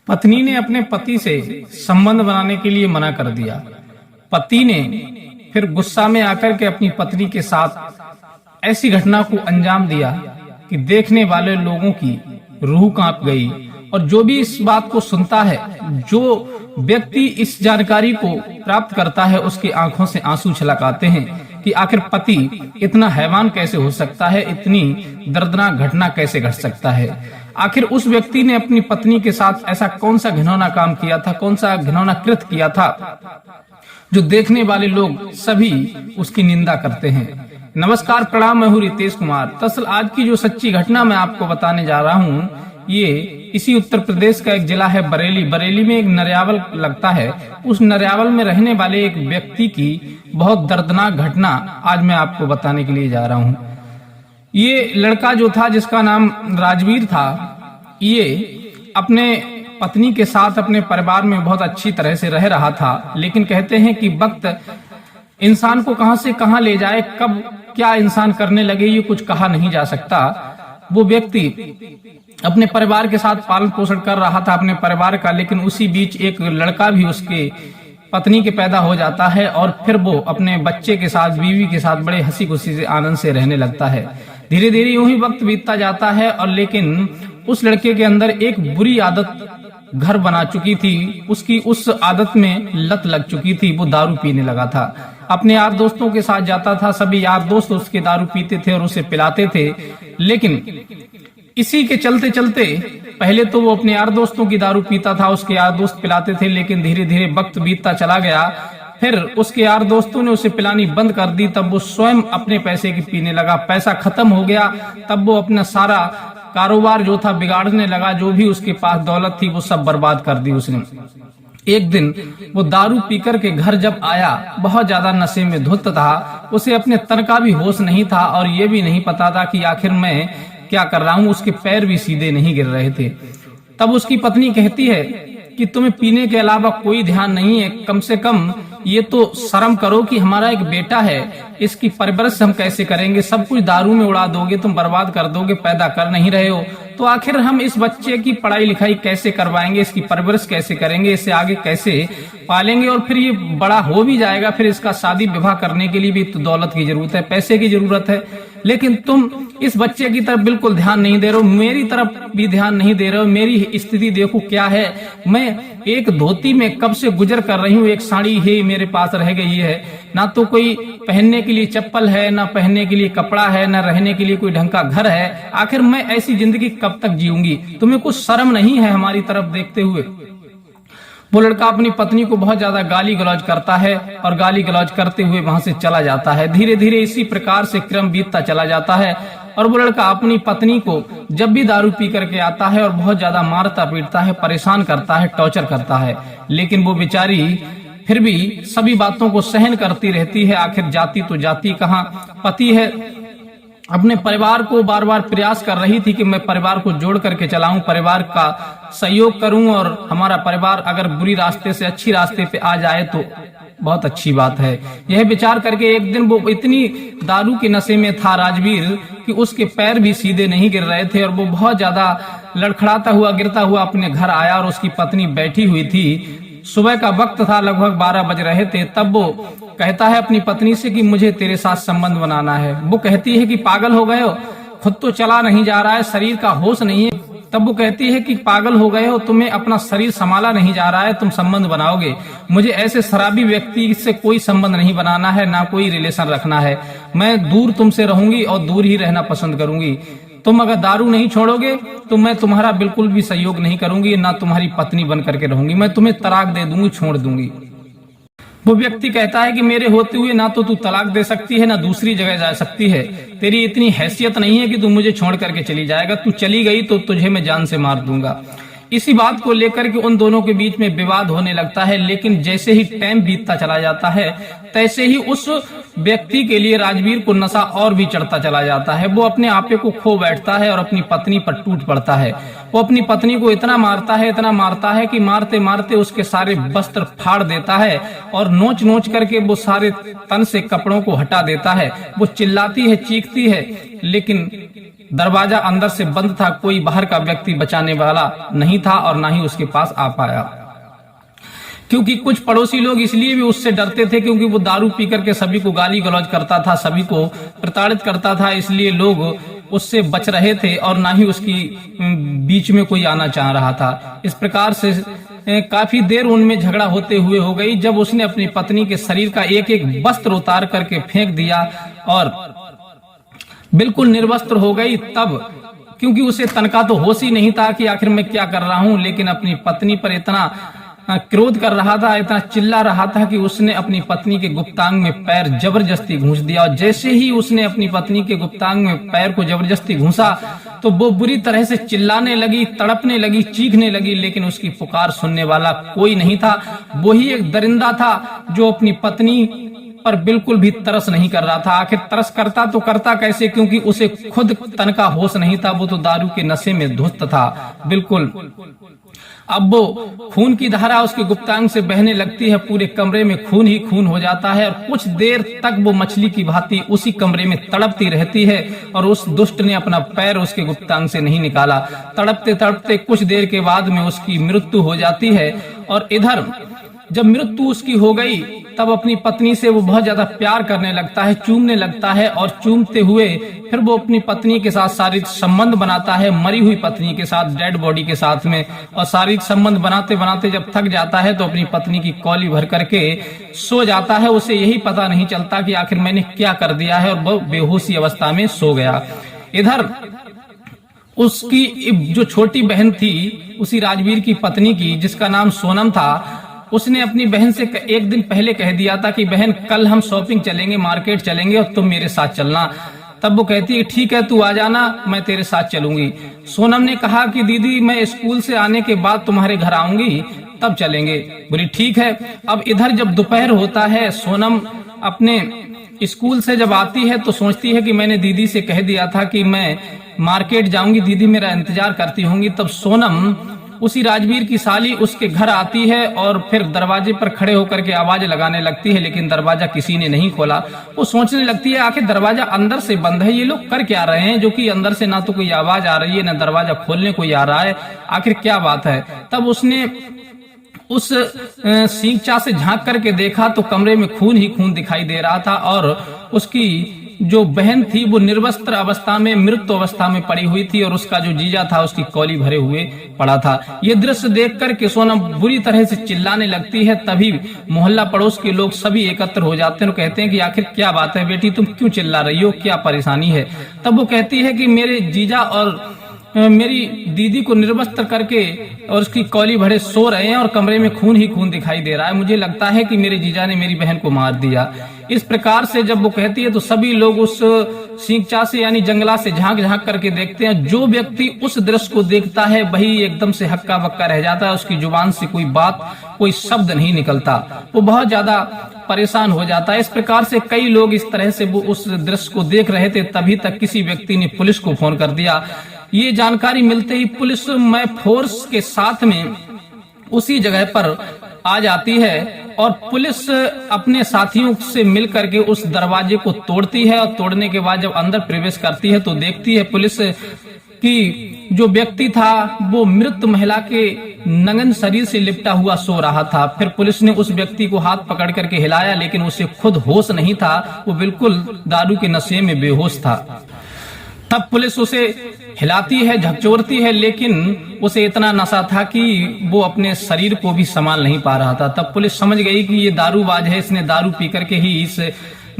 पत्नी ने अपने पति से संबंध बनाने के लिए मना कर दिया। पति ने फिर गुस्सा में आकर के अपनी पत्नी के साथ ऐसी घटना को अंजाम दिया कि देखने वाले लोगों की रूह कांप गई। और जो भी इस बात को सुनता है, जो व्यक्ति इस जानकारी को प्राप्त करता है, उसकी आंखों से आंसू छलक आते हैं कि आखिर पति इतना हैवान कैसे हो सकता है, इतनी दर्दनाक घटना कैसे घट सकता है। आखिर उस व्यक्ति ने अपनी पत्नी के साथ ऐसा कौन सा घिनौना काम किया था, कौन सा घिनौना कृत्य किया था, जो देखने वाले लोग सभी उसकी निंदा करते हैं। नमस्कार, प्रणाम, मैं हूं रितेश कुमार। दरअसल आज की जो सच्ची घटना मैं आपको बताने जा रहा हूं, ये इसी उत्तर प्रदेश का एक जिला है बरेली। बरेली में एक नरियावल लगता है। उस नरियावल में रहने वाले एक व्यक्ति की बहुत दर्दनाक घटना आज मैं आपको बताने के लिए जा रहा हूं। ये लड़का जो था, जिसका नाम राजवीर था, ये अपने पत्नी के साथ अपने परिवार में बहुत अच्छी तरह से रह रहा था। लेकिन कहते हैं कि वक्त इंसान को कहां से कहां ले जाए, कब क्या इंसान करने लगे, ये कुछ कहा नहीं जा सकता। वो व्यक्ति अपने परिवार के साथ पालन पोषण कर रहा था अपने परिवार का, लेकिन उसी बीच एक लड़का भी उसके पत्नी के पैदा हो जाता है और फिर वो अपने बच्चे के साथ, बीवी के साथ बड़े हंसी खुशी से आनंद से रहने लगता है। धीरे धीरे यूं ही वक्त बीतता जाता है और लेकिन उस लड़के के अंदर एक बुरी आदत घर बना चुकी थी। उसकी उस आदत में लत लग चुकी थी। वो दारू पीने लगा था। अपने यार दोस्तों के साथ जाता था, सभी यार दोस्त उसके दारू पीते थे और उसे पिलाते थे। लेकिन इसी के चलते चलते पहले तो वो अपने यार दोस्तों की दारू पीता था, उसके यार दोस्त पिलाते थे, लेकिन धीरे धीरे वक्त बीतता चला गया। फिर उसके यार दोस्तों ने उसे पिलानी बंद कर दी। तब वो स्वयं अपने पैसे की पीने लगा। पैसा खत्म हो गया। तब वो अपना सारा कारोबार जो था बिगाड़ने लगा। जो भी उसके पास दौलत थी वो सब बर्बाद कर दी उसने। एक दिन वो दारू पीकर के घर जब आया, बहुत ज्यादा नशे में धुत था। उसे अपने तन का भी होश नहीं था और ये भी नहीं पता था कि आखिर मैं क्या कर रहा हूँ। उसके पैर भी सीधे नहीं गिर रहे थे। तब उसकी पत्नी कहती है कि तुम्हें पीने के अलावा कोई ध्यान नहीं है, कम से कम ये तो शर्म करो कि हमारा एक बेटा है, इसकी परवरिश हम कैसे करेंगे। सब कुछ दारू में उड़ा दोगे, तुम बर्बाद कर दोगे, पैदा कर नहीं रहे हो, तो आखिर हम इस बच्चे की पढ़ाई लिखाई कैसे करवाएंगे, इसकी परवरिश कैसे करेंगे, इसे आगे कैसे पालेंगे, और फिर ये बड़ा हो भी जाएगा, फिर इसका शादी विवाह करने के लिए भी तो दौलत की जरूरत है, पैसे की जरूरत है। लेकिन तुम इस बच्चे की तरफ बिल्कुल ध्यान नहीं दे रहे हो, मेरी तरफ भी ध्यान नहीं दे रहे हो। मेरी स्थिति देखो क्या है। मैं एक धोती में कब से गुजर कर रही हूँ, एक साड़ी ही मेरे पास रह गई है। ना तो कोई पहनने के लिए चप्पल है, ना पहनने के लिए कपड़ा है, ना रहने के लिए कोई ढंग का घर है। आखिर मैं ऐसी जिंदगी कब तक जीऊंगी। तुम्हें कुछ शर्म नहीं है हमारी तरफ देखते हुए। वो लड़का अपनी पत्नी को बहुत ज्यादा गाली गलौज करता है और गाली गलौज करते हुए वहां से चला जाता है। धीरे धीरे इसी प्रकार से क्रम बीतता चला जाता है और वो लड़का अपनी पत्नी को जब भी दारू पी करके आता है और बहुत ज्यादा मारता पीटता है, परेशान करता है, टॉर्चर करता है। लेकिन वो बेचारी फिर भी सभी बातों को सहन करती रहती है। आखिर जाती तो जाती कहाँ, पति है। अपने परिवार को बार बार प्रयास कर रही थी कि मैं परिवार को जोड़ करके चलाऊं, परिवार का सहयोग करूं और हमारा परिवार अगर बुरी रास्ते से अच्छी रास्ते पे आ जाए तो बहुत अच्छी बात है। यह विचार करके एक दिन वो इतनी दारू के नशे में था राजवीर कि उसके पैर भी सीधे नहीं गिर रहे थे और वो बहुत ज्यादा लड़खड़ाता हुआ गिरता हुआ अपने घर आया और उसकी पत्नी बैठी हुई थी। सुबह का वक्त था, लगभग 12 बज रहे थे। तब वो कहता है अपनी पत्नी से कि मुझे तेरे साथ संबंध बनाना है। वो कहती है कि पागल हो गए हो, खुद तो चला नहीं जा रहा है, शरीर का होश नहीं है। तब वो कहती है कि पागल हो गए हो, तुम्हें अपना शरीर संभाला नहीं जा रहा है, तुम संबंध बनाओगे। मुझे ऐसे शराबी व्यक्ति से कोई संबंध नहीं बनाना है, ना कोई रिलेशन रखना है। मैं दूर तुमसे रहूंगी और दूर ही रहना पसंद करूंगी। तुम अगर दारू नहीं छोड़ोगे तो मैं तुम्हारा बिल्कुल भी सहयोग नहीं करूंगी, ना तुम्हारी पत्नी बन करके रहूंगी। मैं तुम्हें तलाक दे दूंगी, छोड़ दूंगी। वो व्यक्ति कहता है कि मेरे होते हुए ना तो तू तलाक दे सकती है, ना दूसरी जगह जा सकती है। तेरी इतनी हैसियत नहीं है कि तू मुझे छोड़ करके चली जाएगा। तू चली गई तो तुझे मैं जान से मार दूंगा। इसी बात को लेकर के उन दोनों के बीच में विवाद होने लगता है। लेकिन जैसे ही टाइम बीतता चला जाता है, तैसे ही उस व्यक्ति के लिए राजवीर को नशा और भी चढ़ता चला जाता है। वो अपने आपे को खो बैठता है और अपनी पत्नी पर टूट पड़ता है। वो अपनी पत्नी को इतना मारता है कि मारते मारते उसके सारे वस्त्र फाड़ देता है और नोच नोच करके वो सारे तन से कपड़ों को हटा देता है। वो चिल्लाती है, चीखती है, लेकिन दरवाजा अंदर से बंद था, कोई बाहर का व्यक्ति बचाने वाला नहीं था और ना ही उसके पास आ पाया। क्योंकि कुछ पड़ोसी लोग इसलिए भी उससे डरते थे क्योंकि वो दारू पी करके सभी को गाली गलौज करता था, सभी को प्रताड़ित करता था, इसलिए लोग उससे बच रहे थे और ना ही उसकी बीच में कोई आना चाह रहा था। इस प्रकार से काफी देर उनमें झगड़ा होते हुए हो गई। जब उसने अपनी पत्नी के शरीर का एक एक वस्त्र उतार करके फेंक दिया और बिल्कुल निर्वस्त्र हो गई, तब क्योंकि उसे तनका तो होश ही नहीं था कि आखिर मैं क्या कर रहा हूं, लेकिन अपनी पत्नी पर इतना क्रोध कर रहा था, इतना चिल्ला रहा था कि उसने अपनी पत्नी के गुप्तांग में पैर जबरदस्ती घुस दिया। और जैसे ही उसने अपनी पत्नी के गुप्तांग में पैर को जबरदस्ती घुसा तो वो बुरी तरह से चिल्लाने लगी, तड़पने लगी, चीखने लगी, लेकिन उसकी पुकार सुनने वाला कोई नहीं था। वही एक दरिंदा था जो अपनी पत्नी पर बिल्कुल भी तरस नहीं कर रहा था। आखिर तरस करता तो करता कैसे, क्योंकि उसे खुद तन का होश नहीं था, वो तो दारू के नशे में धुत था बिल्कुल। अब वो खून की धारा उसके गुप्तांग से बहने लगती है, पूरे कमरे में खून ही खून हो जाता है और कुछ देर तक वो मछली की भांति उसी कमरे में तड़पती रहती है और उस दुष्ट ने अपना पैर उसके गुप्तांग से नहीं निकाला। तड़पते तड़पते कुछ देर के बाद में उसकी मृत्यु हो जाती है। और इधर जब मृत्यु उसकी हो गई तब अपनी पत्नी से वो बहुत ज्यादा प्यार करने लगता है, चूमने लगता है और चूमते हुए फिर वो अपनी पत्नी के साथ शारीरिक संबंध बनाता है, मरी हुई पत्नी के साथ, डेड बॉडी के साथ में। और शारीरिक संबंध बनाते बनाते जब थक जाता है तो अपनी पत्नी की कौली भर करके सो जाता है। उसे यही पता नहीं चलता कि आखिर मैंने क्या कर दिया है, और वो बेहोशी अवस्था में सो गया। इधर उसकी जो छोटी बहन थी उसी राजवीर की पत्नी की, जिसका नाम सोनम था, उसने अपनी बहन से एक दिन पहले कह दिया था कि बहन कल हम शॉपिंग चलेंगे, मार्केट चलेंगे और तुम मेरे साथ चलना। तब वो कहती है ठीक है तू आ जाना, मैं तेरे साथ चलूंगी। सोनम ने कहा कि दीदी मैं स्कूल से आने के बाद तुम्हारे घर आऊंगी तब चलेंगे। बोली ठीक है। अब इधर जब दोपहर होता है, सोनम अपने स्कूल से जब आती है तो सोचती है कि मैंने दीदी से कह दिया था कि मैं मार्केट जाऊंगी, दीदी मेरा इंतजार करती होंगी। तब सोनम उसी राजवीर की साली उसके घर आती है और फिर दरवाजे पर खड़े होकर के आवाज लगाने लगती है, लेकिन दरवाजा किसी ने नहीं खोला। वो सोचने लगती है आखिर दरवाजा अंदर से बंद है, ये लोग कर क्या रहे हैं, जो कि अंदर से ना तो कोई आवाज आ रही है ना दरवाजा खोलने कोई आ रहा है, आखिर क्या बात है। तब उसने उस सींचा से झांक करके देखा तो कमरे में खून ही खून दिखाई दे रहा था और उसकी जो बहन थी वो निर्वस्त्र अवस्था में, मृत अवस्था में पड़ी हुई थी और उसका जो जीजा था उसकी कौली भरे हुए पड़ा था। ये दृश्य देखकर के सोनम बुरी तरह से चिल्लाने लगती है। तभी मोहल्ला पड़ोस के लोग सभी एकत्र हो जाते हैं और कहते हैं कि आखिर क्या बात है बेटी, तुम क्यों चिल्ला रही हो, क्या परेशानी है। तब वो कहती है कि मेरे जीजा और मेरी दीदी को निर्वस्त्र करके और उसकी कौली भरे सो रहे हैं और कमरे में खून ही खून दिखाई दे रहा है, मुझे लगता है कि मेरे जीजा ने मेरी बहन को मार दिया। इस प्रकार से जब वो कहती है तो सभी लोग उस सींचा से यानी जंगला से झांक झांक करके देखते हैं। जो व्यक्ति उस दृश्य को देखता है वही एकदम से हक्का बक्का रह जाता है, उसकी जुबान से कोई बात, कोई शब्द नहीं निकलता, वो बहुत ज्यादा परेशान हो जाता है। इस प्रकार से कई लोग इस तरह से वो उस दृश्य को देख रहे थे, तभी तक किसी व्यक्ति ने पुलिस को फोन कर दिया। ये जानकारी मिलते ही पुलिस में फोर्स के साथ में उसी जगह पर आ जाती है और पुलिस अपने साथियों से मिल करके उस दरवाजे को तोड़ती है और तोड़ने के बाद जब अंदर प्रवेश करती है तो देखती है पुलिस कि जो व्यक्ति था वो मृत महिला के नग्न शरीर से लिपटा हुआ सो रहा था। फिर पुलिस ने उस व्यक्ति को हाथ पकड़ करके हिलाया, लेकिन उसे खुद होश नहीं था, वो बिल्कुल दारू के नशे में बेहोश था। तब पुलिस उसे हिलाती है, झकझोरती है, लेकिन उसे इतना नशा था कि वो अपने शरीर को भी संभाल नहीं पा रहा था। तब पुलिस समझ गई कि ये दारूबाज है, इसने दारू पी करके ही इस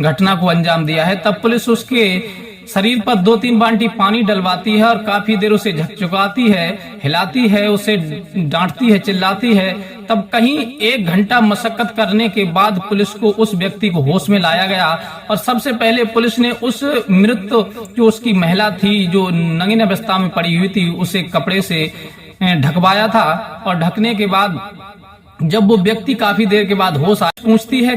घटना को अंजाम दिया है। तब पुलिस उसके शरीर पर 2-3 बाल्टी पानी डलवाती है और काफी देर उसे झकझोरती है, हिलाती है, उसे डांटती है, चिल्लाती है। तब कहीं 1 घंटा मशक्कत करने के बाद पुलिस को उस व्यक्ति को होश में लाया गया और सबसे पहले पुलिस ने उस मृत जो उसकी महिला थी जो नग्न अवस्था में पड़ी हुई थी उसे कपड़े से ढकवाया था और ढकने के बाद जब वो व्यक्ति काफी देर के बाद होश आया,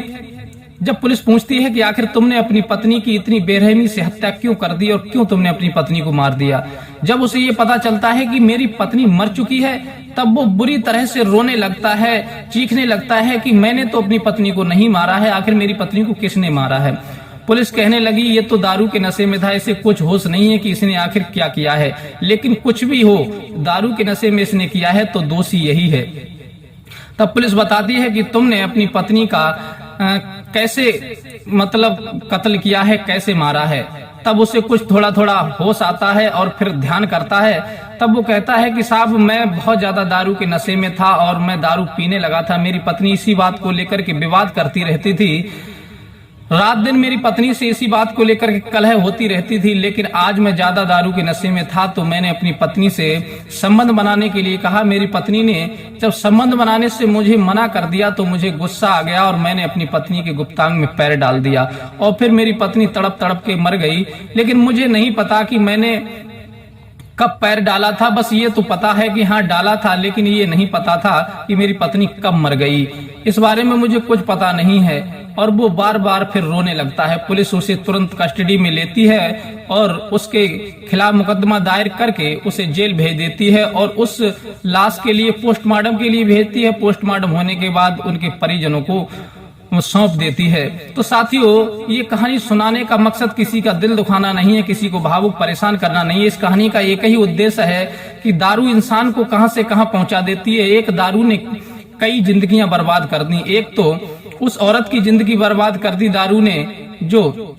जब पुलिस पूछती है कि आखिर तुमने अपनी पत्नी की इतनी बेरहमी से हत्या क्यों कर दी और क्यों तुमने अपनी पत्नी को मार दिया, जब उसे ये पता चलता है कि मेरी पत्नी मर चुकी है तब वो बुरी तरह से रोने लगता है, चीखने लगता है कि मैंने तो अपनी पत्नी को नहीं मारा है, आखिर मेरी पत्नी को किसने मारा है। पुलिस कहने लगी ये तो दारू के नशे में था, इसे कुछ होश नहीं है कि इसने आखिर क्या किया है। लेकिन कुछ भी हो, दारू के नशे में इसने किया है तो दोषी यही है। तब पुलिस बताती है कि तुमने अपनी पत्नी का कैसे मतलब कत्ल किया है, कैसे मारा है। तब उसे कुछ थोड़ा थोड़ा होश आता है और फिर ध्यान करता है। तब वो कहता है कि साहब मैं बहुत ज्यादा दारू के नशे में था और मैं दारू पीने लगा था। मेरी पत्नी इसी बात को लेकर के विवाद करती रहती थी, रात दिन मेरी पत्नी से इसी बात को लेकर के कलह होती रहती थी। लेकिन आज मैं ज्यादा दारू के नशे में था तो मैंने अपनी पत्नी से संबंध बनाने के लिए कहा। मेरी पत्नी ने जब संबंध बनाने से मुझे मना कर दिया तो मुझे गुस्सा आ गया और मैंने अपनी पत्नी के गुप्तांग में पैर डाल दिया और फिर मेरी पत्नी तड़प तड़प के मर गई। लेकिन मुझे नहीं पता कि मैंने कब पैर डाला था, बस ये तो पता है कि हाँ डाला था, लेकिन ये नहीं पता था कि मेरी पत्नी कब मर गई। इस बारे में मुझे कुछ पता नहीं है। और वो बार बार फिर रोने लगता है। पुलिस उसे तुरंत कस्टडी में लेती है और उसके खिलाफ मुकदमा दायर करके उसे जेल भेज देती है और उस लाश के लिए पोस्टमार्टम के लिए भेजती है। पोस्टमार्टम होने के बाद उनके परिजनों को सौंप देती है। तो साथियों, ये कहानी सुनाने का मकसद किसी का दिल दुखाना नहीं है, किसी को भावुक परेशान करना नहीं है। इस कहानी का एक ही उद्देश्य है कि दारू इंसान को कहां से कहां पहुंचा देती है। एक दारू ने कई जिंदगियां बर्बाद कर दी। एक तो उस औरत की जिंदगी बर्बाद कर दी दारू ने, जो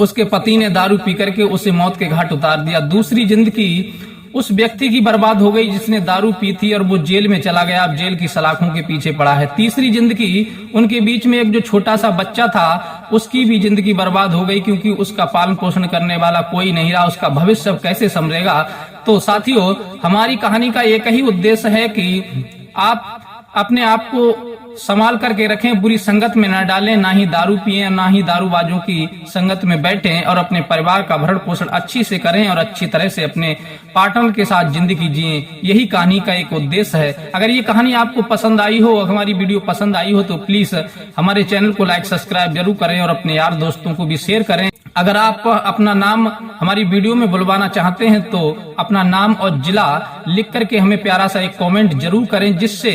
उसके पति ने दारू पी करके उसे मौत के घाट उतार दिया। दूसरी जिंदगी उस व्यक्ति की बर्बाद हो गई जिसने दारू पी थी और वो जेल में चला गया, अब जेल की सलाखों के पीछे पड़ा है। तीसरी जिंदगी उनके बीच में एक जो छोटा सा बच्चा था उसकी भी जिंदगी बर्बाद हो गई, क्योंकि उसका पालन पोषण करने वाला कोई नहीं रहा। उसका भविष्य अब कैसे संभलेगा। तो साथियों, हमारी कहानी का एक ही उद्देश्य है कि आप अपने आप को संभाल करके रखें, बुरी संगत में न डालें, ना ही दारू पिएं, ना ही दारूबाजों की संगत में बैठें और अपने परिवार का भरण पोषण अच्छी से करें और अच्छी तरह से अपने पार्टनर के साथ जिंदगी जिएं। यही कहानी का एक उद्देश्य है। अगर ये कहानी आपको पसंद आई हो, हमारी वीडियो पसंद आई हो, तो प्लीज हमारे चैनल को लाइक सब्सक्राइब जरूर करें और अपने यार दोस्तों को भी शेयर करें। अगर आप अपना नाम हमारी वीडियो में बुलवाना चाहते हैं तो अपना नाम और जिला लिख करके हमें प्यारा सा एक कमेंट जरूर करें, जिससे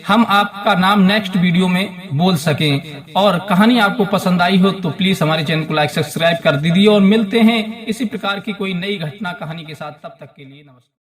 हम आपका नाम नेक्स्ट वीडियो में बोल सकें। और कहानी आपको पसंद आई हो तो प्लीज हमारे चैनल को लाइक सब्सक्राइब कर दीजिए और मिलते हैं इसी प्रकार की कोई नई घटना कहानी के साथ। तब तक के लिए नमस्कार।